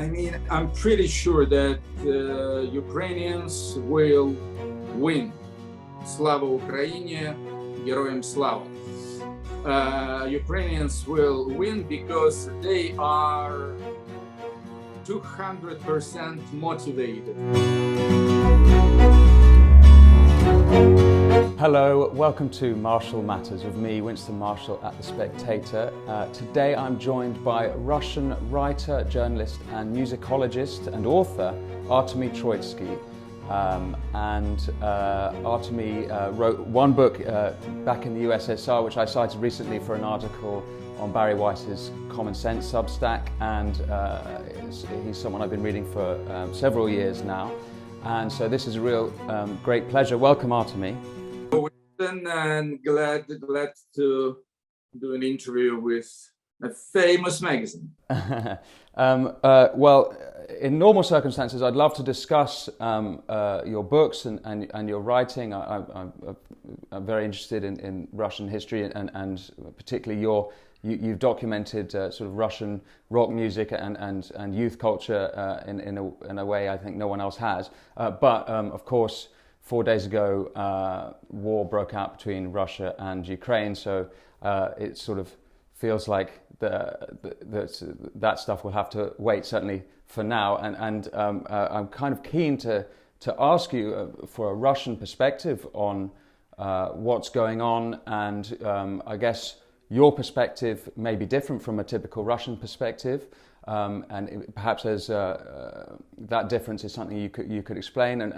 I mean, I'm pretty sure that Ukrainians will win. Slava Ukraine, Героям слава. Ukrainians will win because they are 200% motivated. Hello, welcome to Marshall Matters with me, Winston Marshall at The Spectator. Today I'm joined by Russian writer, journalist and musicologist and author Artemy Troitsky. Artemy wrote one book back in the USSR, which I cited recently for an article on Barry Weiss's Common Sense Substack, and he's someone I've been reading for several years now. And so this is a real great pleasure. Welcome, Artemy. And glad to do an interview with a famous magazine. Well, in normal circumstances, I'd love to discuss your books and your writing. I'm very interested in Russian history and particularly you've documented sort of Russian rock music and youth culture in a way I think no one else has. But of course, 4 days ago, war broke out between Russia and Ukraine, so it sort of feels like that stuff will have to wait, certainly for now. And I'm kind of keen to ask you for a Russian perspective on what's going on, and I guess your perspective may be different from a typical Russian perspective. And perhaps there's that difference is something you could explain.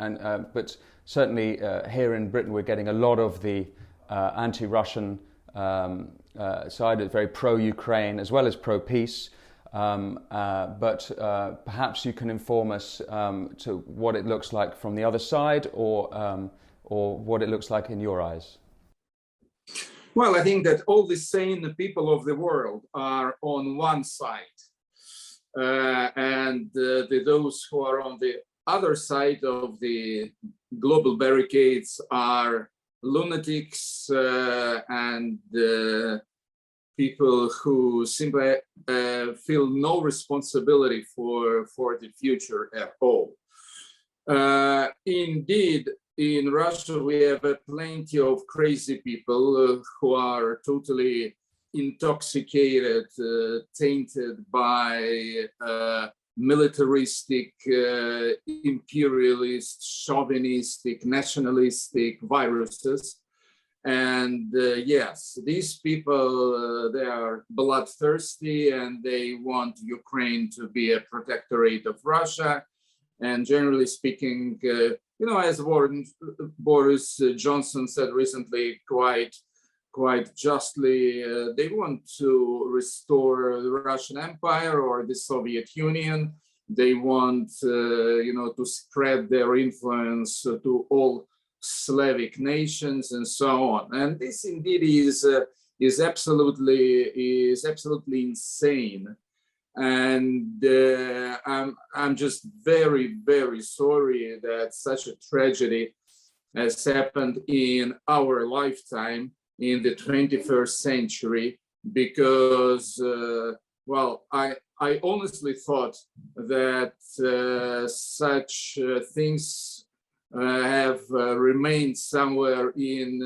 But certainly here in Britain, we're getting a lot of the anti-Russian side, is very pro-Ukraine as well as pro-peace. But perhaps you can inform us to what it looks like from the other side, or what it looks like in your eyes. Well, I think that all the sane people of the world are on one side. And those who are on the other side of the global barricades are lunatics and people who simply feel no responsibility for the future at all. Indeed, in Russia, we have plenty of crazy people who are totally intoxicated, tainted by militaristic, imperialist, chauvinistic, nationalistic viruses. And yes, these people, they are bloodthirsty and they want Ukraine to be a protectorate of Russia. And generally speaking, as Boris Johnson said recently, quite justly, they want to restore the Russian Empire or the Soviet Union. They want, to spread their influence to all Slavic nations and so on. And this indeed is absolutely insane. And I'm just very, very sorry that such a tragedy has happened in our lifetime, in the 21st century, because, I honestly thought that such things have remained somewhere in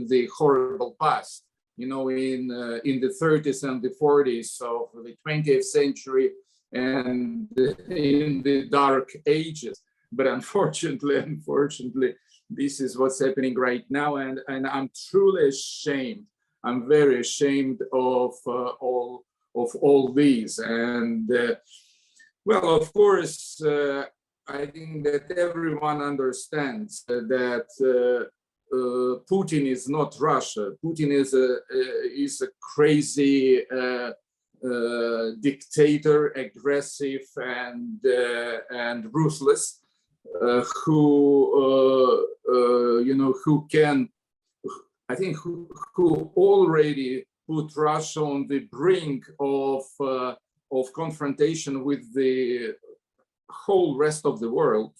the horrible past, in the 30s and the 40s of the 20th century and in the dark ages. But unfortunately, this is what's happening right now, and I'm truly ashamed. I'm very ashamed of all these. And of course, I think that everyone understands that Putin is not Russia. Putin is a crazy dictator, aggressive and ruthless. Who already put Russia on the brink of confrontation with the whole rest of the world,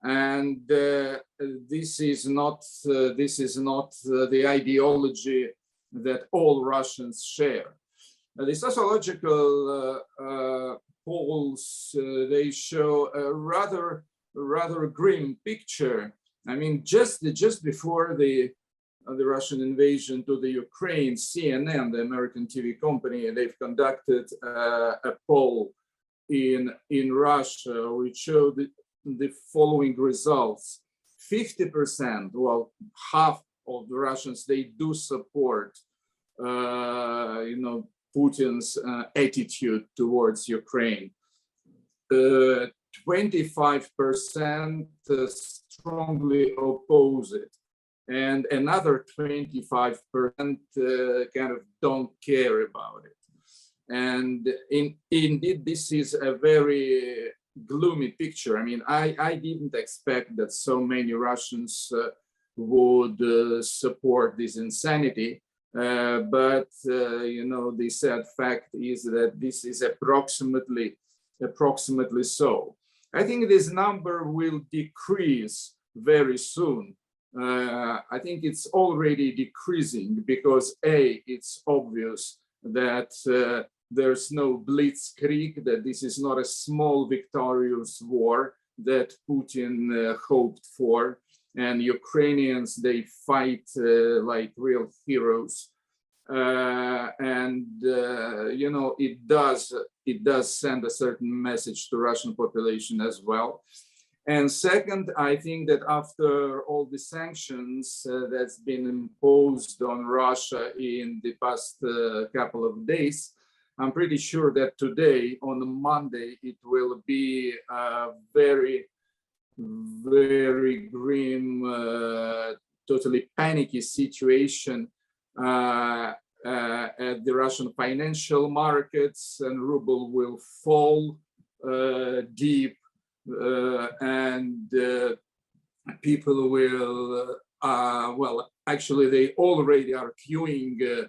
and this is not the ideology that all Russians share. The sociological polls, they show a rather grim picture. I mean, just before the Russian invasion to the Ukraine, CNN, the American TV company, they've conducted a poll in Russia, which showed the following results. 50%, well, half of the Russians, they do support, Putin's attitude towards Ukraine. 25% strongly oppose it, and another 25% kind of don't care about it. And indeed, this is a very gloomy picture. I mean, I didn't expect that so many Russians would support this insanity. But the sad fact is that this is approximately so. I think this number will decrease very soon. I think it's already decreasing because it's obvious that there's no blitzkrieg, that this is not a small victorious war that Putin hoped for. And Ukrainians, they fight like real heroes, it does send a certain message to Russian population as well. And second, I think that after all the sanctions that's been imposed on Russia in the past couple of days, I'm pretty sure that today, on Monday, it will be a very grim, totally panicky situation at the Russian financial markets, and ruble will fall deep, and people will, actually they already are queuing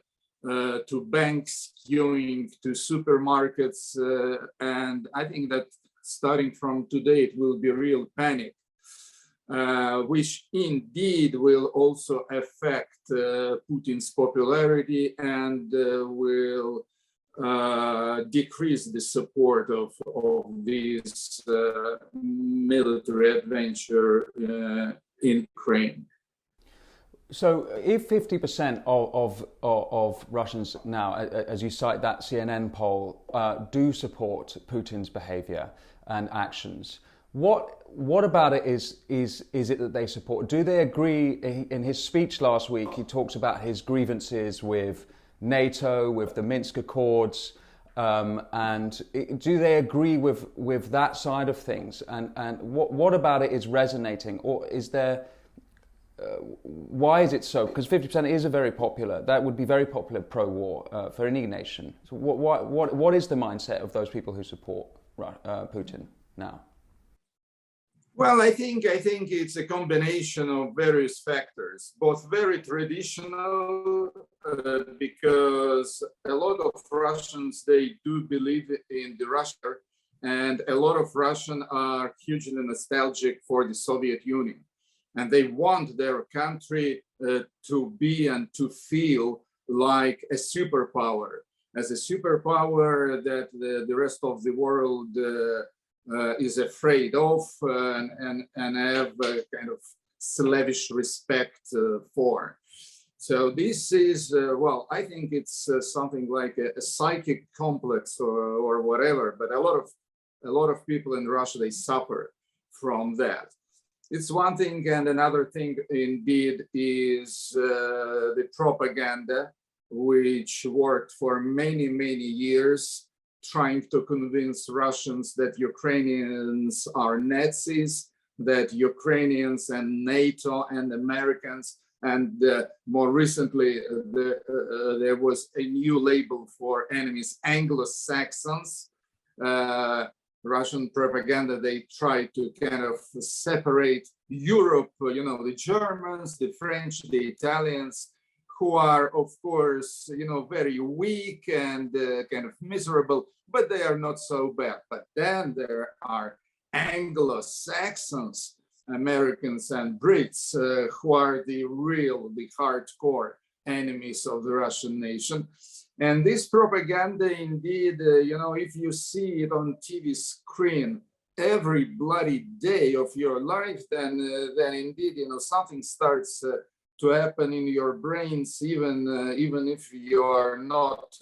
to banks, queuing to supermarkets, and I think that starting from today, it will be real panic, which indeed will also affect Putin's popularity and will decrease the support of this military adventure in Ukraine. So if 50% of Russians now, as you cite that CNN poll, do support Putin's behavior and actions, what about it is it that they support? Do they agree? In his speech last week, he talks about his grievances with NATO, with the Minsk Accords, and do they agree with that side of things? And what about it is resonating, or is there? Why is it so? Because 50% is that would be very popular pro-war for any nation. So what is the mindset of those people who support Putin now? Well, I think it's a combination of various factors, both very traditional, because a lot of Russians, they do believe in the Russia, and a lot of Russians are hugely nostalgic for the Soviet Union. And they want their country to be and to feel like a superpower, as a superpower that the rest of the world is afraid of and have a kind of slavish respect for. So this is, I think it's something like a psychic complex or whatever, but a lot of people in Russia, they suffer from that. It's one thing, and another thing indeed is the propaganda, which worked for many years, trying to convince Russians that Ukrainians are Nazis, that Ukrainians and NATO and Americans, and more recently there was a new label for enemies, Anglo-Saxons. Russian propaganda, they try to kind of separate Europe, the Germans, the French, the Italians, who are, of course, very weak and kind of miserable, but they are not so bad. But then there are Anglo-Saxons, Americans and Brits, who are the hardcore. enemies of the Russian nation. And this propaganda, indeed, if you see it on TV screen every bloody day of your life, then indeed, something starts to happen in your brains, even if you are not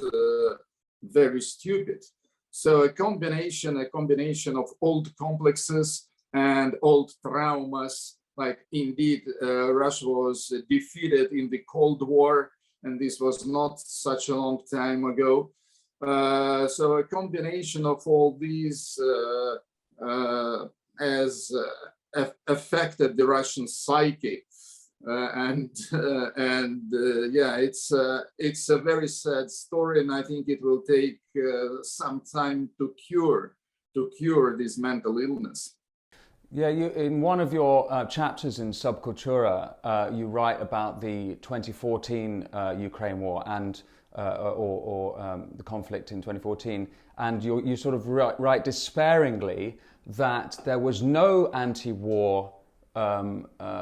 very stupid. So a combination of old complexes and old traumas, like indeed Russia was defeated in the Cold War, and this was not such a long time ago. So a combination of all these has affected the Russian psyche. Yeah, it's a very sad story, and I think it will take some time to cure this mental illness. Yeah, in one of your chapters in Subcultura, you write about the 2014 Ukraine war and the conflict in 2014, and you sort of write despairingly that there was no anti-war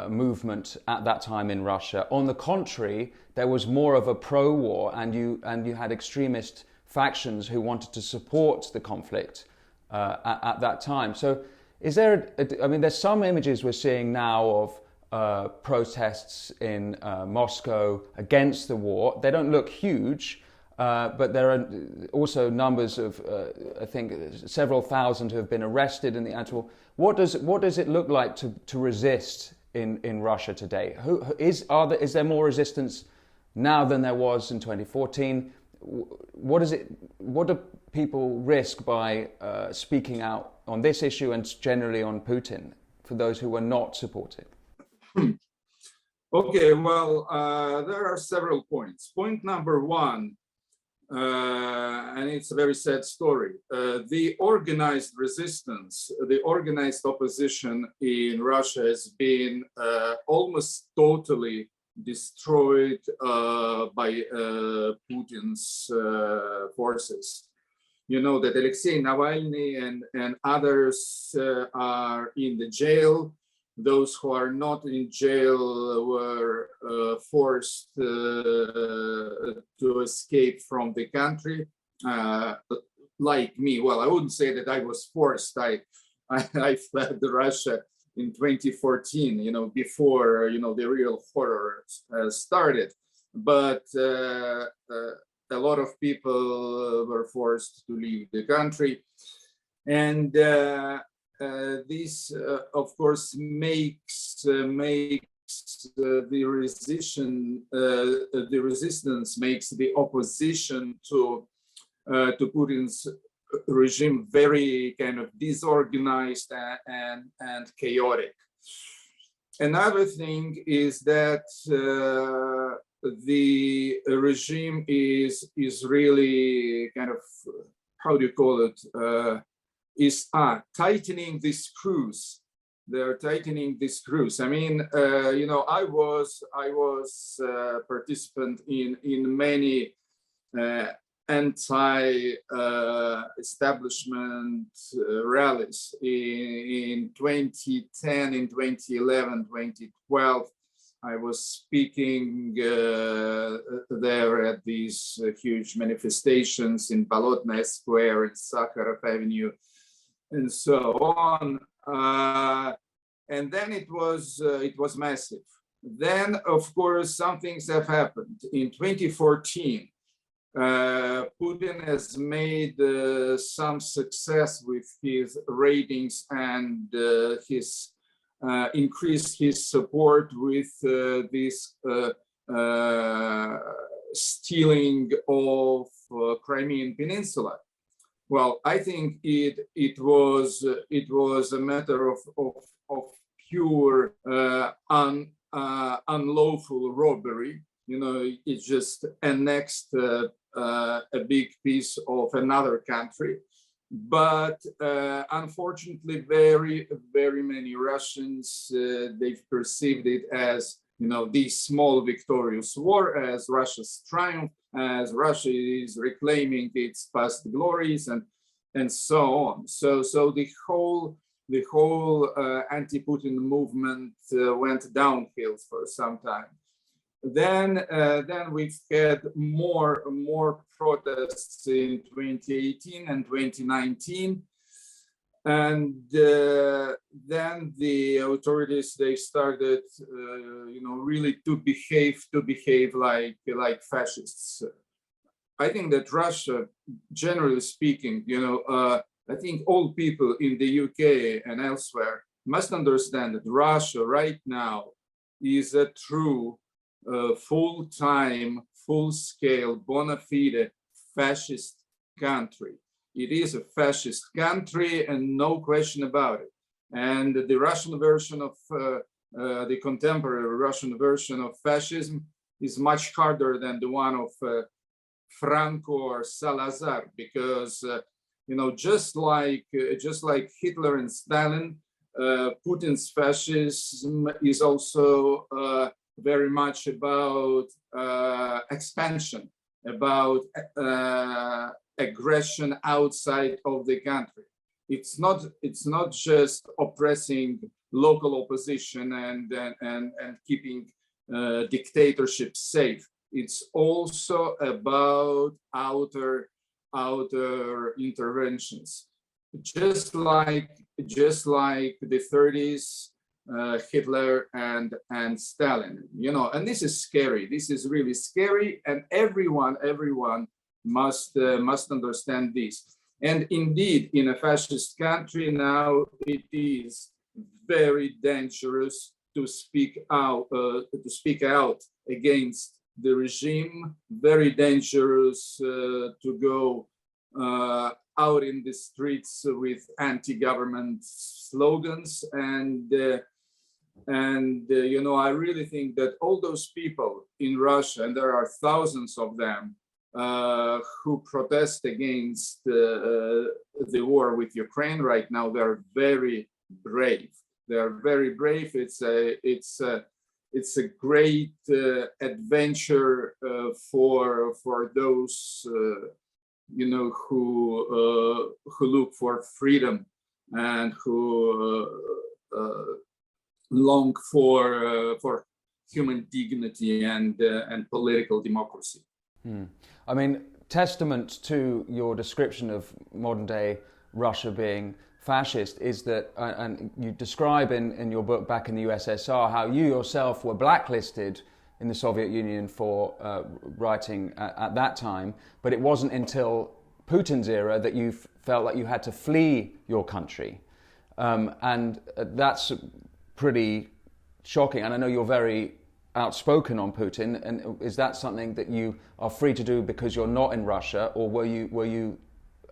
movement at that time in Russia. On the contrary, there was more of a pro-war, and you had extremist factions who wanted to support the conflict at that time. So, is there? I mean, there's some images we're seeing now of protests in Moscow against the war. They don't look huge, but there are also numbers of, I think, several thousand who have been arrested in the anti-war. What does it look like to resist in Russia today? Is there more resistance now than there was in 2014? What do people risk by speaking out on this issue and generally on Putin, for those who are not supportive? Okay, well, there are several points. Point number one, and it's a very sad story. The organized resistance, the organized opposition in Russia has been almost totally destroyed by Putin's forces. You know that Alexei Navalny and others are in the jail. Those who are not in jail were forced to escape from the country, like me. Well, I wouldn't say that I was forced. I fled Russia in 2014, before, the real horror started. But a lot of people were forced to leave the country. And this, of course, makes the resistance, makes the opposition to Putin's regime very kind of disorganized and chaotic. Another thing is that the regime is really kind of, how do you call it, is tightening the screws. They're tightening the screws. I mean, I was a participant in many anti-establishment rallies in 2010, in 2011, 2012. I was speaking there at these huge manifestations in Bolotnaya Square, in Sakharov Avenue, and so on. And then it was massive. Then, of course, some things have happened. In 2014, Putin has made some success with his ratings and his increased his support with this stealing of Crimean Peninsula. Well, I think it was a matter of pure unlawful robbery. It just annexed a big piece of another country. But unfortunately, very, very many Russians, they've perceived it as, the small victorious war, as Russia's triumph, as Russia is reclaiming its past glories, and so on. So the whole anti-Putin movement went downhill for some time. Then we've had more protests in 2018 and 2019. And then the authorities, they started, really to behave like fascists. I think that Russia, generally speaking, I think all people in the UK and elsewhere must understand that Russia right now is a true, full-time, full-scale, bona fide fascist country. It is a fascist country, and no question about it. And the Russian version of the contemporary Russian version of fascism is much harder than the one of Franco or Salazar, because just like Hitler and Stalin, Putin's fascism is also very much about expansion, about aggression outside of the country. It's not just oppressing local opposition and keeping dictatorships safe. It's also about outer interventions, just like the 30s, Hitler and Stalin. And this is scary. This is really scary, and everyone must understand this. And indeed, in a fascist country now, it is very dangerous to speak out against the regime. Very dangerous to go out in the streets with anti-government slogans. And I really think that all those people in Russia, and there are thousands of them, who protest against the war with Ukraine right now, they're very brave. They're very brave. It's a great adventure for those who look for freedom and who long for human dignity and political democracy. I mean, testament to your description of modern day Russia being fascist is that, and you describe in your book Back in the USSR, how you yourself were blacklisted in the Soviet Union for writing at that time, but it wasn't until Putin's era that you felt like you had to flee your country. And that's pretty shocking. And I know you're very outspoken on Putin, and is that something that you are free to do because you're not in Russia, or were you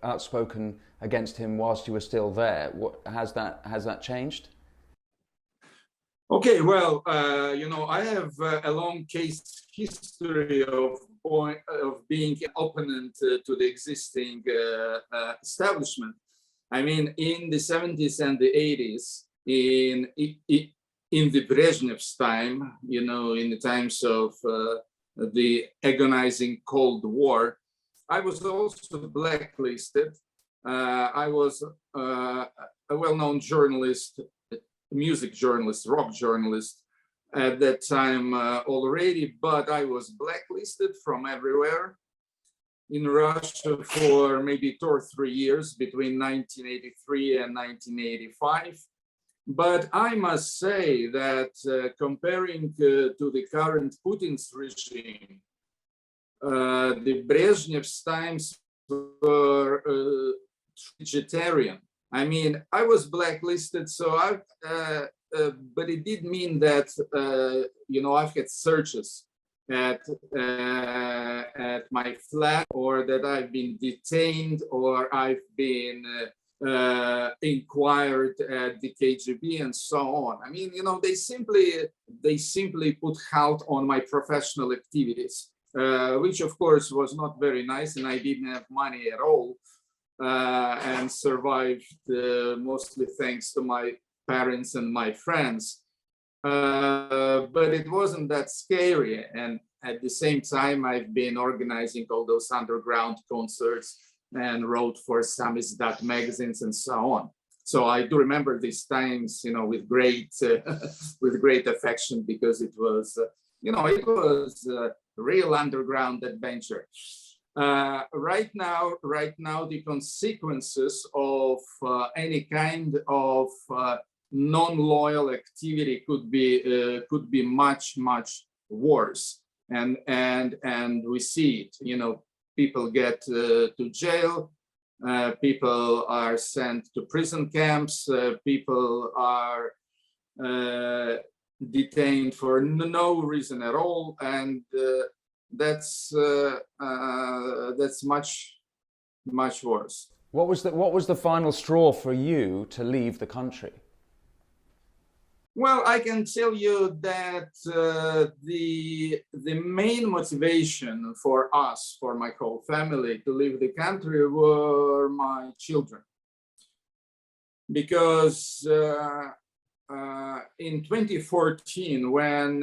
outspoken against him whilst you were still there? What has that changed? Okay, well, I have a long case history of being opponent to the existing establishment. I mean, in the 70s and the 80s, in the Brezhnev's time, in the times of the agonizing Cold War, I was also blacklisted. I was a well-known journalist, music journalist, rock journalist at that time already, but I was blacklisted from everywhere in Russia for maybe 2 or 3 years between 1983 and 1985. But I must say that comparing to the current Putin's regime, the Brezhnev's times were vegetarian. I mean, I was blacklisted, so but it did mean that I've had searches at my flat, or that I've been detained, or I've been inquired at the KGB and so on. I mean, they simply put halt on my professional activities, which of course was not very nice, and I didn't have money at all, and survived mostly thanks to my parents and my friends. But it wasn't that scary, and at the same time I've been organizing all those underground concerts and wrote for samizdat magazines and so on. So I do remember these times, with great affection, because it was it was a real underground adventure. Right now, the consequences of any kind of non-loyal activity could be much worse, and we see it. People get to jail, people are sent to prison camps, people are detained for no reason at all, and that's much worse. What was the final straw for you to leave the country? Well, I can tell you that the main motivation for us, for my whole family, to leave the country were my children, because in 2014, when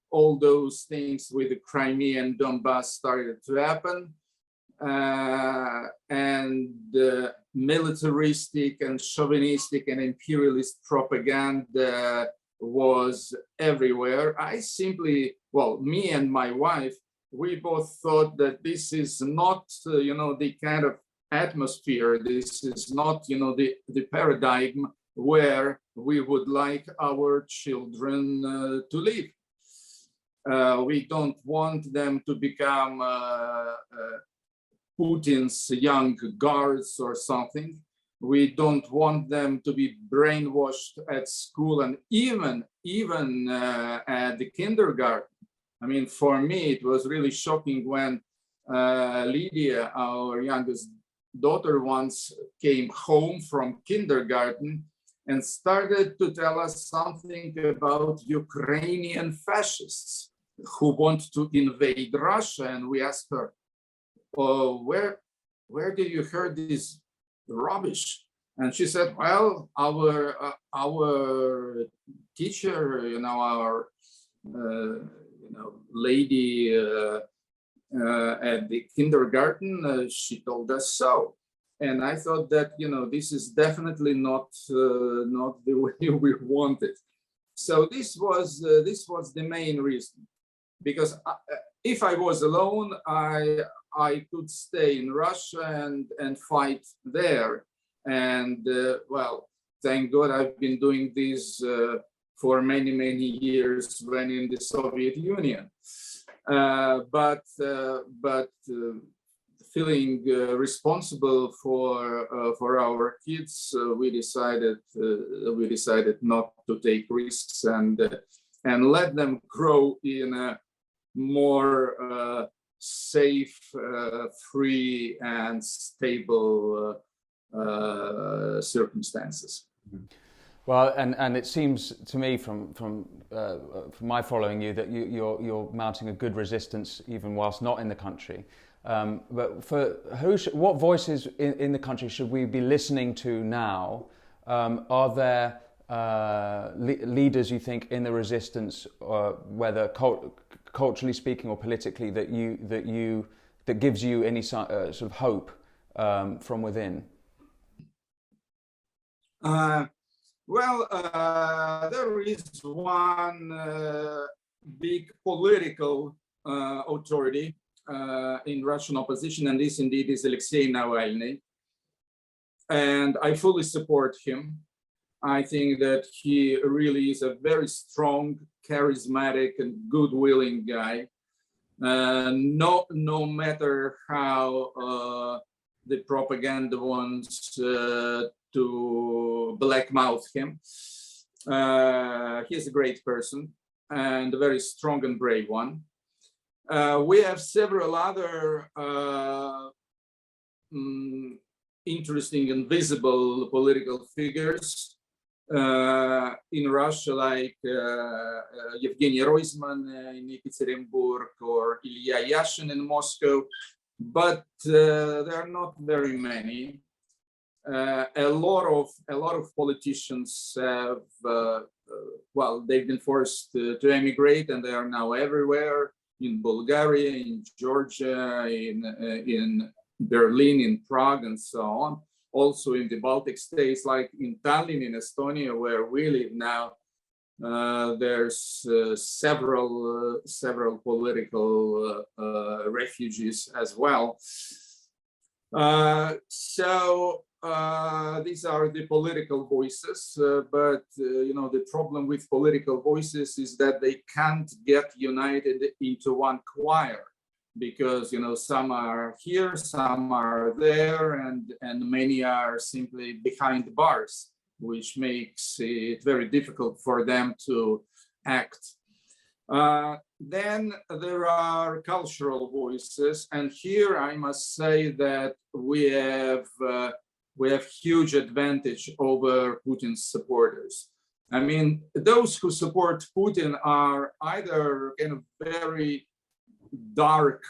all those things with the Crimea and Donbass started to happen, and militaristic and chauvinistic and imperialist propaganda was everywhere, me and my wife, we both thought that this is not, the kind of atmosphere, this is not, the paradigm where we would like our children to live. We don't want them to become Putin's young guards or something. We don't want them to be brainwashed at school and even at the kindergarten. I mean, for me, it was really shocking when Lydia, our youngest daughter, once came home from kindergarten and started to tell us something about Ukrainian fascists who want to invade Russia. And we asked her, where did you hear this rubbish? And she said, well, our teacher, our lady at the kindergarten, she told us so. And I thought that, this is definitely not the way we wanted. So this was the main reason, because if I was alone, I could stay in Russia and fight there. And well, thank God I've been doing this for many years when in the Soviet Union. But feeling responsible for our kids, we decided not to take risks and let them grow in a more safe, free, and stable circumstances. Well, and it seems to me from my following you that you're mounting a good resistance even whilst not in the country. But for what voices in the country should we be listening to now? Are there leaders you think in the resistance, whether culturally speaking or politically, that gives you any sort of hope from within? Well, there is one big political authority in Russian opposition, and this indeed is Alexei Navalny. And I fully support him. I think that he really is a very strong, charismatic, and good-willing guy. No matter how the propaganda wants to blackmouth him, he's a great person and a very strong and brave one. We have several other interesting and visible political figures in Russia, like Evgeny Roizman in Ekaterinburg or Ilya Yashin in Moscow, but there are not very many. A lot of politicians have, well, they've been forced to emigrate, and they are now everywhere, in Bulgaria, in Georgia, in Berlin, in Prague, and so on. Also in the Baltic states, like in Tallinn, in Estonia, where we live now, There's several political refugees as well. These are the political voices, but the problem with political voices is that they can't get united into one choir, because some are here, some are there, and many are simply behind bars, which makes it very difficult for them to act. Then there are cultural voices, and here I must say that we have huge advantage over Putin's supporters. I mean, those who support Putin are either kind of very dark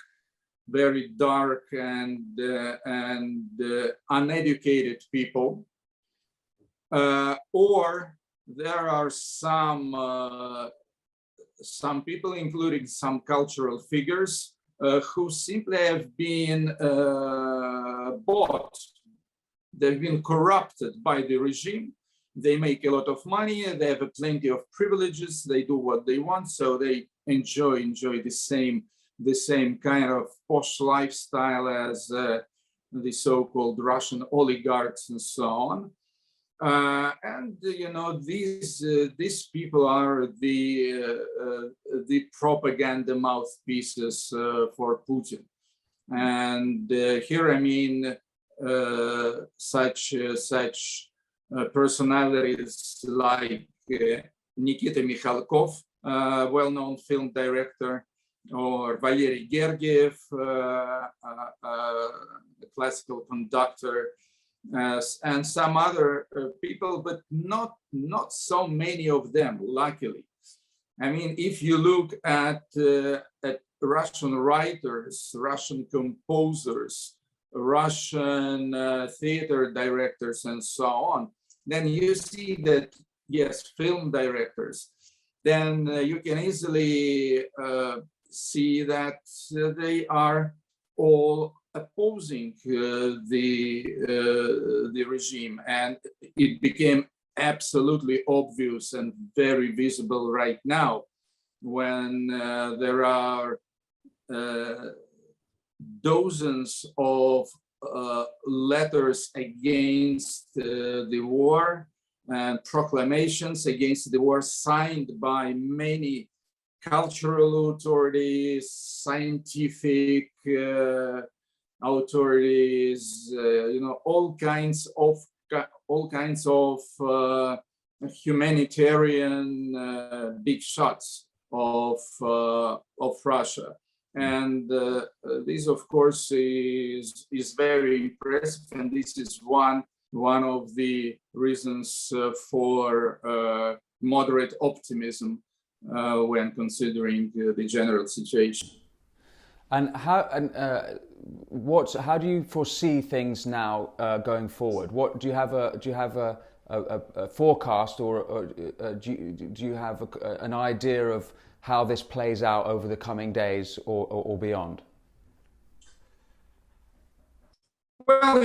and uneducated people, or there are some people, including some cultural figures, who simply have been bought. They've been corrupted by the regime. They make a lot of money, they have plenty of privileges, they do what they want, so they enjoy the same kind of posh lifestyle as the so-called Russian oligarchs and so on. These people are the propaganda mouthpieces for Putin. And here, I mean, such personalities like Nikita Mikhalkov, well-known film director, or Valery Gergiev, a classical conductor, and some other people, but not so many of them, luckily. I mean, if you look at Russian writers, Russian composers, Russian theater directors, and so on, then you see that, yes, film directors, then you can easily see that they are all opposing the regime, and it became absolutely obvious and very visible right now when there are dozens of letters against the war and proclamations against the war signed by many cultural authorities, scientific authorities, all kinds of humanitarian big shots of Russia. And this, of course, is very impressive, and this is one of the reasons for moderate optimism when considering the general situation. And how do you foresee things now going forward? What do you have a forecast, or do you have an idea of how this plays out over the coming days or beyond? Well,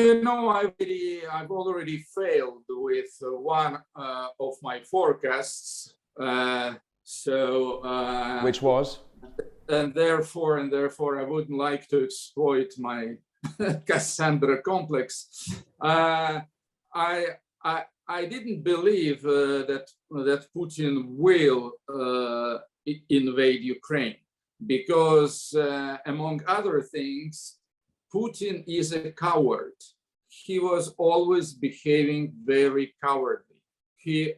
I've already failed with one of my forecasts. Which was? And therefore, I wouldn't like to exploit my Cassandra complex. I didn't believe that Putin will invade Ukraine, because among other things, Putin is a coward. He was always behaving very cowardly. He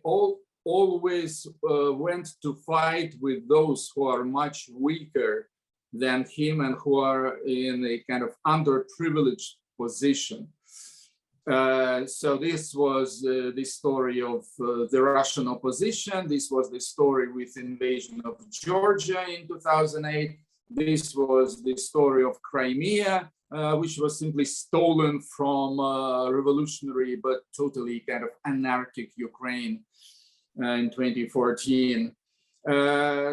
always went to fight with those who are much weaker than him and who are in a kind of underprivileged position. So this was the story of the Russian opposition. This was the story with invasion of Georgia in 2008. This was the story of Crimea, which was simply stolen from revolutionary but totally kind of anarchic Ukraine in 2014.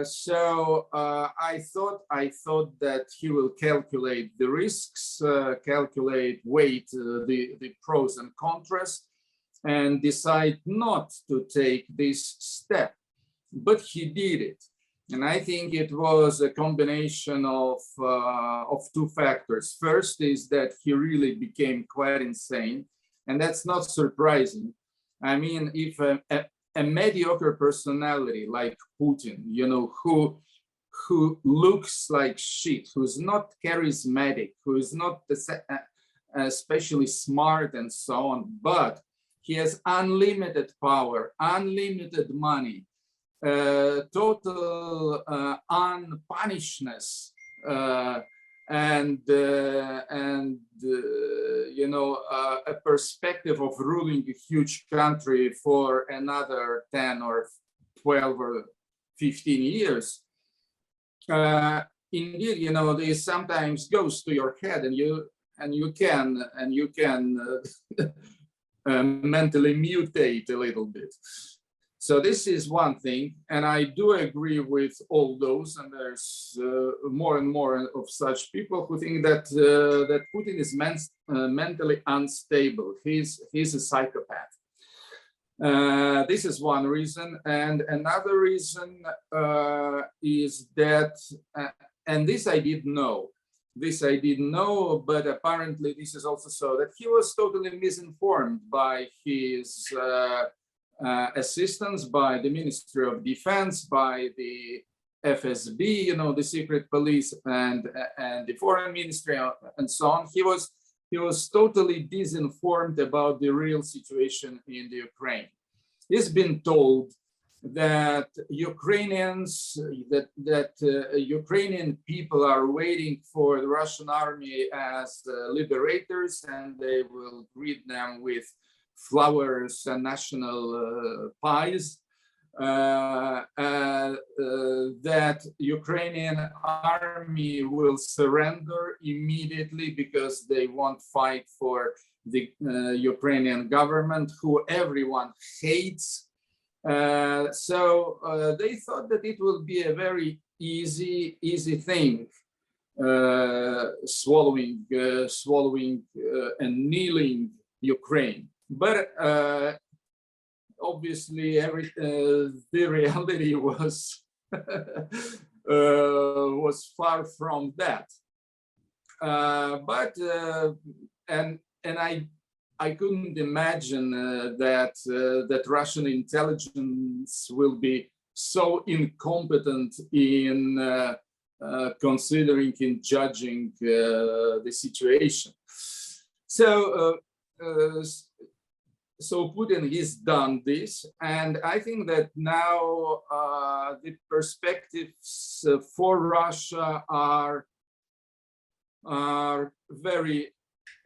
So I thought that he will calculate the risks, weight the pros and cons, and decide not to take this step. but he did it. And I think it was a combination of two factors. First is that he really became quite insane, and that's not surprising. I mean, if a mediocre personality like Putin, you know, who looks like shit, who's not charismatic, who is not especially smart and so on, but he has unlimited power, unlimited money, total unpunishedness, and you know, a perspective of ruling a huge country for another 10 or 12 or 15 years. Indeed, you know, this sometimes goes to your head, and you can mentally mutate a little bit. So this is one thing, and I do agree with all those, and there's more and more of such people who think that that Putin is mentally unstable. He's a psychopath. This is one reason, and another reason is that, and this I didn't know. This I didn't know, but apparently this is also so, that he was totally misinformed by his assistants, by the Ministry of Defense, by the FSB, you know, the secret police, and the Foreign Ministry, and so on. He was totally disinformed about the real situation in the Ukraine. He's been told that Ukrainians, Ukrainian people are waiting for the Russian army as liberators, and they will greet them with flowers and national pies. That Ukrainian army will surrender immediately because they won't fight for the Ukrainian government, who everyone hates. So they thought that it will be a very easy thing, swallowing and kneeling Ukraine. But obviously, the reality was was far from that. And I couldn't imagine that Russian intelligence will be so incompetent in considering, in judging the situation. So Putin has done this, and I think that now the perspectives for Russia are very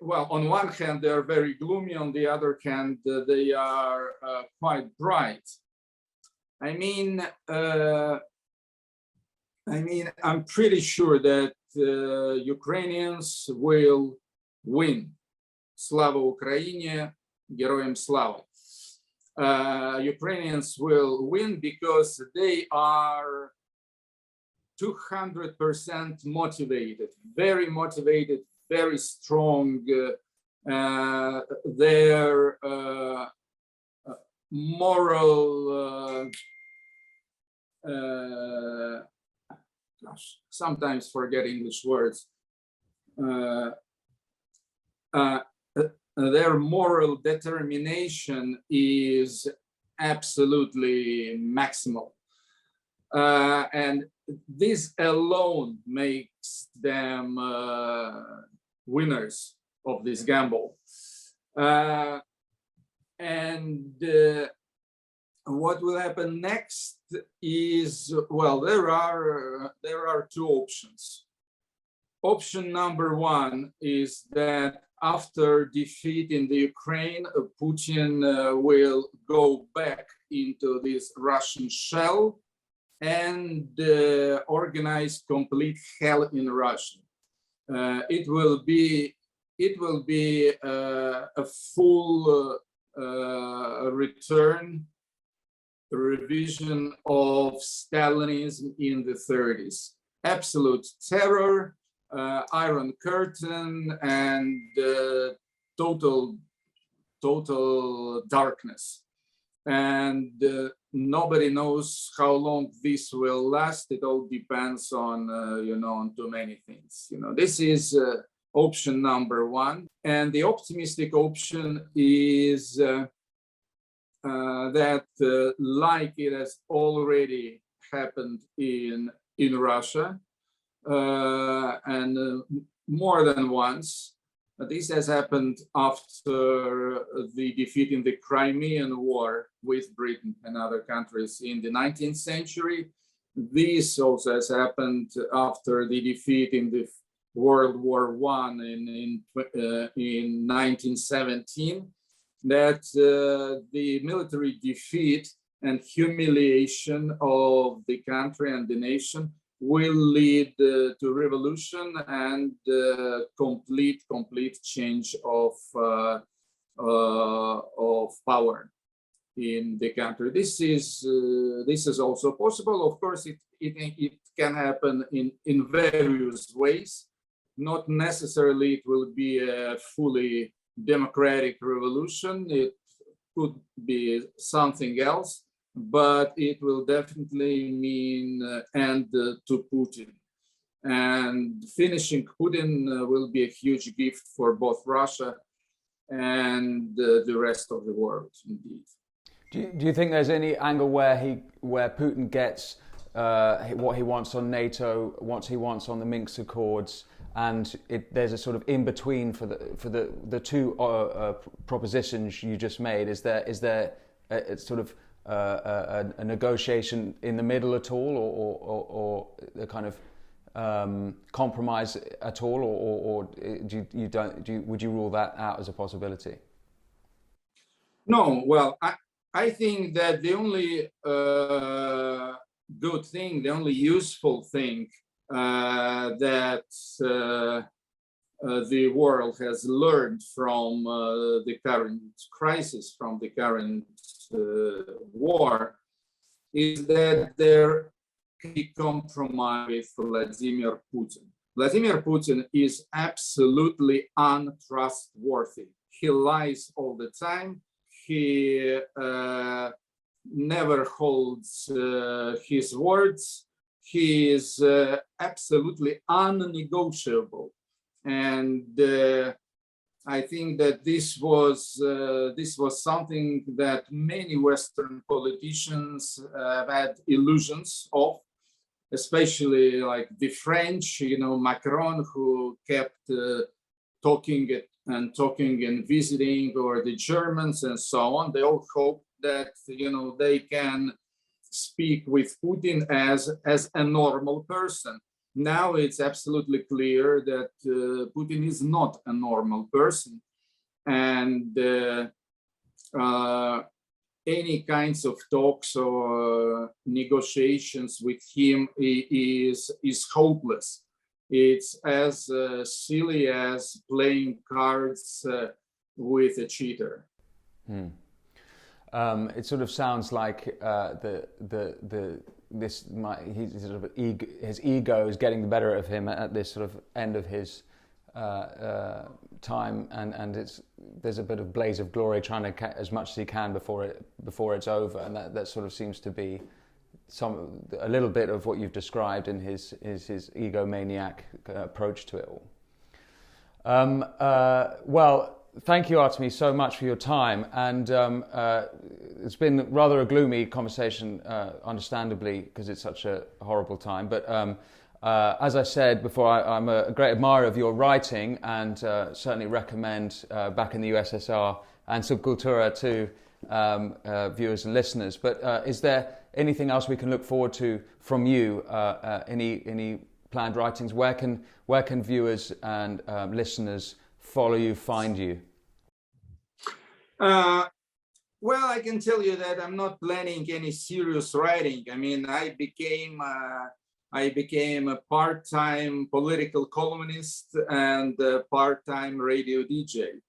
well. On one hand, they are very gloomy. On the other hand, they are quite bright. I mean, I'm pretty sure that Ukrainians will win. Slava Ukraine, Героям слава. Ukrainians will win because they are 200% motivated, very strong. Their moral, sometimes forget English words. Their moral determination is absolutely maximal. And this alone makes them winners of this gamble. And what will happen next is, well, there are two options. Option number one is that after defeat in the Ukraine, Putin will go back into this Russian shell and organize complete hell in Russia. It will be a full revision of Stalinism in the 30s. Absolute terror, Iron Curtain, and total darkness. and nobody knows how long this will last. It all depends on, on too many things. This is option number one. And the optimistic option is that, like it has already happened in Russia, and more than once, this has happened after the defeat in the Crimean War with Britain and other countries in the 19th century. This also has happened after the defeat in the World War I in 1917, that the military defeat and humiliation of the country and the nation will lead to revolution and complete change of power in the country. This is also possible. Of course, it can happen in various ways. Not necessarily it will be a fully democratic revolution. It could be something else, but it will definitely mean end to Putin. And finishing Putin will be a huge gift for both Russia and the rest of the world, indeed. Do you think there's any angle where Putin gets what he wants on NATO, what he wants on the Minsk Accords, and there's a sort of in between for the two propositions you just made? Is there a sort of a negotiation in the middle at all, or a kind of compromise at all, or would you rule that out as a possibility? No, well, I think that the only good thing, the only useful thing that the world has learned from the current crisis, from the current war, is that there can be compromise with Vladimir Putin. Vladimir Putin is absolutely untrustworthy. He lies all the time. He never holds his words. He is absolutely unnegotiable, and I think that this was something that many Western politicians have had illusions of, especially like the French, Macron, who kept talking and visiting, or the Germans and so on. They all hope that they can speak with Putin as a normal person. Now it's absolutely clear that Putin is not a normal person, and any kinds of talks or negotiations with him is hopeless. It's as silly as playing cards with a cheater. It sort of sounds like his ego is getting the better of him at this sort of end of his time, and there's a bit of blaze of glory, trying to catch as much as he can before it's over, and that sort of seems to be a little bit of what you've described in his egomaniac approach to it all. Well, thank you, Artemy, so much for your time. And it's been rather a gloomy conversation, understandably, because it's such a horrible time. But as I said before, I'm a great admirer of your writing, and certainly recommend Back in the USSR and Subcultura to viewers and listeners. But is there anything else we can look forward to from you? Any planned writings? Where can viewers and listeners follow you, find you? Well, I can tell you that I'm not planning any serious writing. I mean, I became a part-time political columnist and a part-time radio DJ.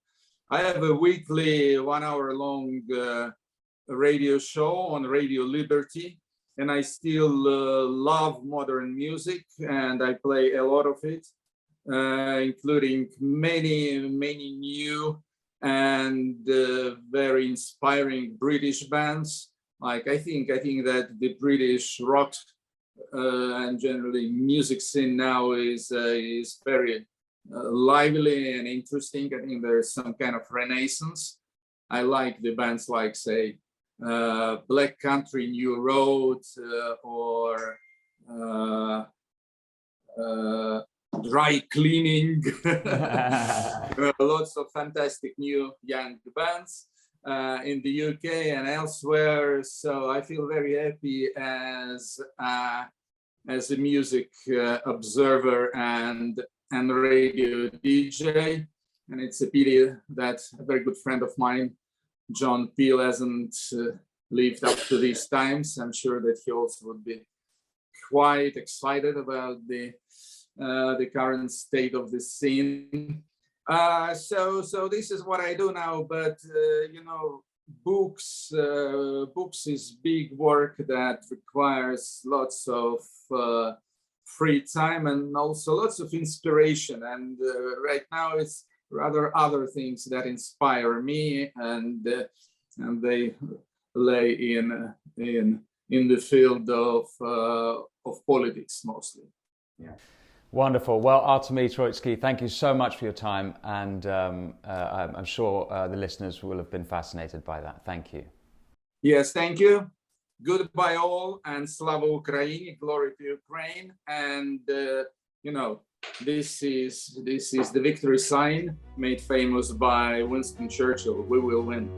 I have a weekly 1 hour long radio show on Radio Liberty, and I still love modern music, and I play a lot of it, including many new and very inspiring British bands. Like I think that the British rock and generally music scene now is very lively and interesting. I think there's some kind of renaissance. I like the bands like, say, Black Country, New Road, or Dry Cleaning. Lots of fantastic new young bands in the UK and elsewhere. So I feel very happy as a music observer and radio DJ. And it's a pity that a very good friend of mine, John Peel, hasn't lived up to these times. I'm sure that he also would be quite excited about the current state of the scene. So this is what I do now. But you know, books is big work that requires lots of free time and also lots of inspiration. And right now it's rather other things that inspire me, and they lay in the field of politics mostly. Yeah. Wonderful. Well, Artemy Troitsky, thank you so much for your time, and I'm sure the listeners will have been fascinated by that. Thank you. Yes, thank you. Goodbye all, and Slava Ukraini, glory to Ukraine. And you know, this is the victory sign made famous by Winston Churchill. We will win.